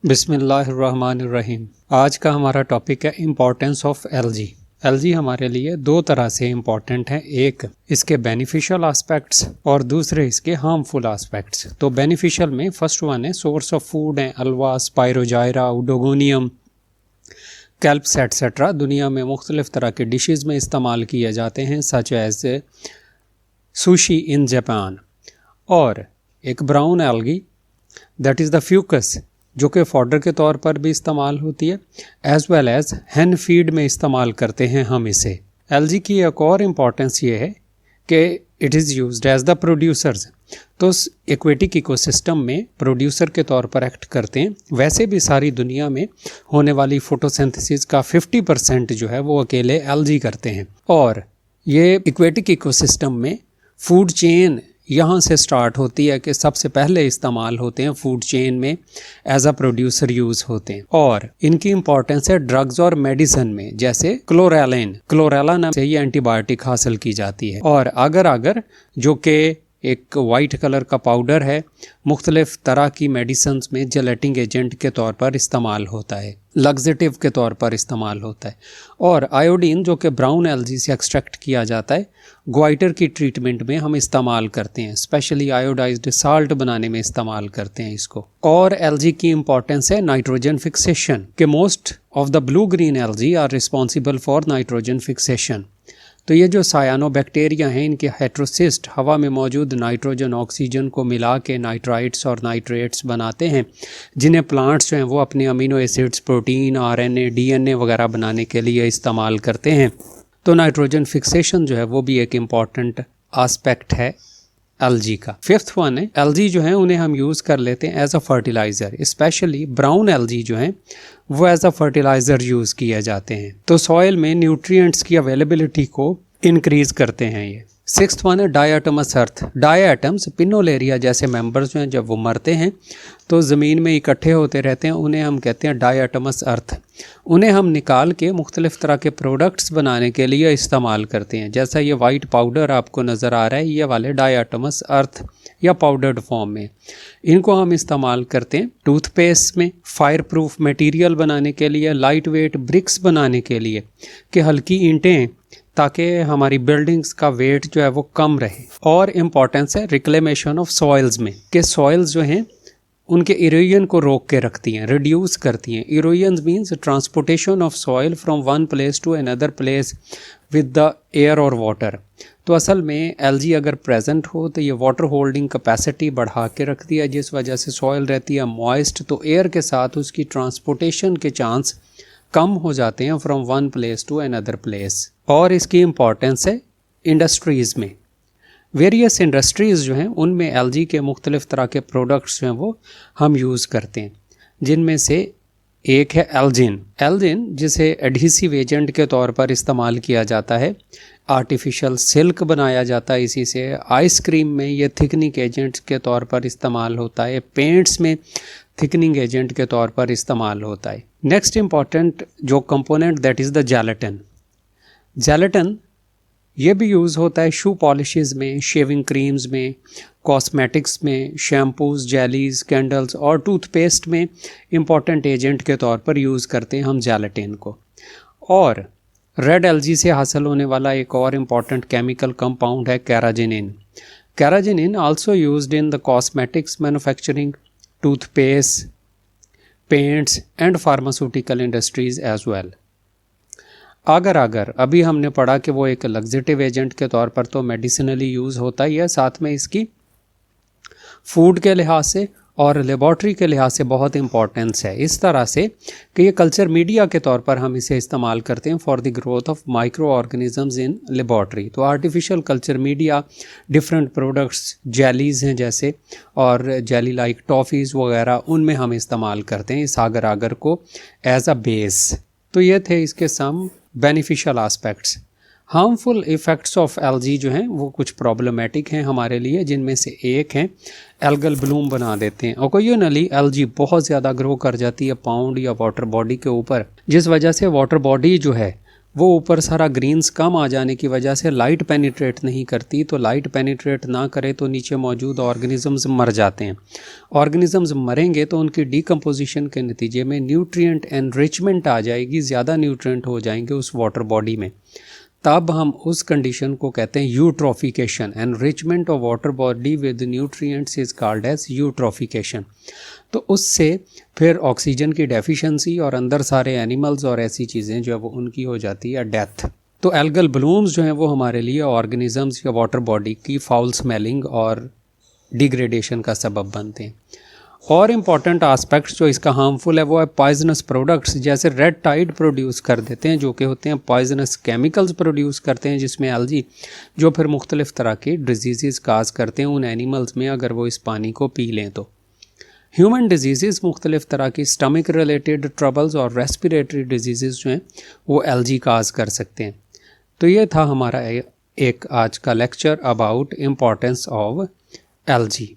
बिस्मिल्लाहिर्रहमानिर्रहीम। आज का हमारा टॉपिक है इम्पोर्टेंस ऑफ एलजी। एलजी हमारे लिए दो तरह से इम्पॉर्टेंट है, एक इसके बेनिफिशियल एस्पेक्ट्स और दूसरे इसके हार्मफुल एस्पेक्ट्स। तो बेनिफिशियल में फर्स्ट वन है सोर्स ऑफ फूड है, अल्वा, स्पायरोजायरा, उडोगोनियम, कैल्प्स एट्सेट्रा दुनिया में मुख्तलिफ तरह के डिशेज़ में इस्तेमाल किए जाते हैं, such as sushi in Japan. और एक brown algae that is the fucus, जो कि फॉडर के तौर पर भी इस्तेमाल होती है, एज वेल एज हैन फीड में इस्तेमाल करते हैं हम इसे। एलजी की एक और इम्पॉर्टेंस ये है कि it is used as the producers. तो एक्वेटिक इकोसिस्टम में प्रोड्यूसर के तौर पर एक्ट करते हैं। वैसे भी सारी दुनिया में होने वाली फोटोसिंथेसिस का 50% जो है वो अकेले एलजी करते हैं। और ये एक्वेटिक इकोसिस्टम में फूड चेन यहाँ से स्टार्ट होती है कि सबसे पहले इस्तेमाल होते हैं फूड चेन में, एज अ प्रोड्यूसर यूज़ होते हैं। और इनकी इंपॉर्टेंस है ड्रग्स और मेडिसिन में, जैसे क्लोरेला नाम से ये एंटीबायोटिक हासिल की जाती है। और अगर जो कि एक वाइट कलर का पाउडर है, मुख्तलिफ तरह की मेडिसिन में जेलेटिंग एजेंट के तौर पर इस्तेमाल होता है, लग्जेटिव के तौर पर इस्तेमाल होता है। और आयोडीन जो कि ब्राउन एल्जी से एक्सट्रैक्ट किया जाता है, ग्वाइटर की ट्रीटमेंट में हम इस्तेमाल करते हैं, स्पेशली आयोडाइज्ड साल्ट बनाने में इस्तेमाल करते हैं इसको। और एल्जी की इंपॉर्टेंस है नाइट्रोजन फिक्सेशन, के most of the blue green algae are responsible for nitrogen fixation. तो ये जो सायानोबैक्टीरिया हैं, इनके हेट्रोसिस्ट हवा में मौजूद नाइट्रोजन ऑक्सीजन को मिला के नाइट्राइट्स और नाइट्रेट्स बनाते हैं, जिन्हें प्लांट्स जो हैं वो अपने amino acids, protein, RNA, DNA वगैरह बनाने के लिए इस्तेमाल करते हैं। तो नाइट्रोजन फिक्सेशन जो है वो भी एक इम्पॉर्टेंट एस्पेक्ट है एलजी का। फिफ्थ वन है एलजी जो है उन्हें हम यूज़ कर लेते हैं as a fertiliser, specially brown algae जो है वो एज अ फर्टिलाइज़र यूज़ किए जाते हैं। तो सॉइल में न्यूट्रिएंट्स की अवेलेबिलिटी को इंक्रीज़ करते हैं ये। सिक्स्थ वन है डायटमस अर्थ। डायटम्स पिनोलेरिया जैसे मेंबर्स जो हैं, जब वो मरते हैं तो ज़मीन में इकट्ठे होते रहते हैं, उन्हें हम कहते हैं डायटमस अर्थ। उन्हें हम निकाल के मुख्तलिफ़ तरह के प्रोडक्ट्स बनाने के लिए इस्तेमाल करते हैं। जैसा ये वाइट पाउडर आपको नज़र आ रहा है, ये वाले डायटमस अर्थ या पाउडर्ड फॉर्म में, इनको हम इस्तेमाल करते हैं टूथपेस्ट में, फायर प्रूफ मटेरियल बनाने के लिए, लाइट वेट ब्रिक्स बनाने के लिए, कि हल्की ईंटें, ताकि हमारी बिल्डिंग्स का वेट जो है वो कम रहे। और इम्पॉर्टेंस है रिक्लेमेशन ऑफ सॉइल्स में, कि सॉइल्स जो हैं उनके इरोजन को रोक के रखती हैं, रिड्यूस करती हैं। Erosion means transportation of soil from one place to another place with the air और वाटर। तो असल में एलजी अगर प्रेजेंट हो तो ये वाटर होल्डिंग कैपेसिटी बढ़ा के रखती है, जिस वजह से सॉइल रहती है मॉइस्ट, तो एयर के साथ उसकी ट्रांसपोर्टेशन के चांस कम हो जाते हैं from one place to another place. और इसकी इम्पॉर्टेंस है इंडस्ट्रीज़ में। वेरियस इंडस्ट्रीज़ जो हैं उनमें एलजी के मुख्तलिफ़ तरह के प्रोडक्ट्स जो हैं वो हम यूज़ करते हैं, जिनमें से एक है एल्जिन जिसे एडहेसिव एजेंट के तौर पर इस्तेमाल किया जाता है। आर्टिफिशियल सिल्क बनाया जाता है इसी से। आइसक्रीम में ये थिकनिंग एजेंट के तौर पर इस्तेमाल होता है। पेंट्स में थिकनिंग एजेंट के तौर पर इस्तेमाल होता है। नेक्स्ट इम्पॉर्टेंट जो component that is the gelatin ये भी यूज़ होता है शू पॉलिशेस में, शेविंग क्रीम्स में, कॉस्मेटिक्स में, शैम्पूज़, जेलीज़, कैंडल्स और टूथपेस्ट में इम्पॉर्टेंट एजेंट के तौर पर यूज़ करते हैं हम जेलेटिन को। और रेड एलजी से हासिल होने वाला एक और इम्पॉर्टेंट केमिकल कंपाउंड है carrageenan also used in the cosmetics manufacturing, toothpaste, paints and pharmaceutical industries as well. अगर अभी हमने पढ़ा कि वो एक लग्जेटिव एजेंट के तौर पर तो मेडिसिनली यूज़ होता ही है, साथ में इसकी फूड के लिहाज से और लेबॉर्ट्री के लिहाज से बहुत इंपॉर्टेंस है, इस तरह से कि ये कल्चर मीडिया के तौर पर हम इसे इस्तेमाल करते हैं for the growth of micro organisms in laboratory. तो artificial culture media, different products, jellies हैं जैसे, और जेली लाइक टॉफ़ीज़ वगैरह, उनमें हम इस्तेमाल करते हैं इस अगर को एज अ बेस। तो ये थे इसके some beneficial aspects. Harmful effects of algae जो हैं वो कुछ प्रॉब्लमेटिक हैं हमारे लिए, जिनमें से एक है एल्गल ब्लूम बना देते हैं। ओकेजनली एलजी बहुत ज़्यादा ग्रो कर जाती है पाउंड या वाटर बॉडी के ऊपर, जिस वजह से वाटर बॉडी जो है वो ऊपर सारा ग्रीन्स कम आ जाने की वजह से लाइट पेनिट्रेट नहीं करती, तो लाइट पेनिट्रेट ना करे तो नीचे मौजूद ऑर्गेनिजम्स मर जाते हैं। ऑर्गेनिजम्स मरेंगे तो उनकी डिकम्पोजिशन के नतीजे में न्यूट्रिएंट एनरिचमेंट आ जाएगी, ज़्यादा न्यूट्रिएंट हो जाएंगे उस वाटर बॉडी में, तब हम उस कंडीशन को कहते हैं eutrophication. Enrichment of water body with nutrients is called as eutrophication. तो उससे फिर ऑक्सीजन की डेफिशिएंसी और अंदर सारे एनिमल्स और ऐसी चीज़ें जो है वो उनकी हो जाती है डेथ। तो एल्गल ब्लूम्स जो हैं वो हमारे लिए ऑर्गेनिजम्स या वाटर बॉडी की फाउल स्मेलिंग और डिग्रेडेशन का सबब बनते हैं। और इम्पॉर्टेंट आस्पेक्ट्स जो इसका हार्मफुल है वो है पॉइजनस प्रोडक्ट्स, जैसे रेड टाइड प्रोड्यूस कर देते हैं, जो कि होते हैं पॉइजनस केमिकल्स प्रोड्यूस करते हैं जिसमें एल्जी, जो फिर मुख्तलिफ तरह की डिजीज़ काज करते हैं उन एनिमल्स में अगर वो इस पानी को पी लें तो। ह्यूमन डिजीज़ मुख्तलिफ तरह की स्टमक रिलेटेड ट्रबल्स और रेस्पिरेटरी डिजीज़ जो हैं वो एल्जी काज कर सकते हैं। तो ये था हमारा एक आज का lecture about importance of algae.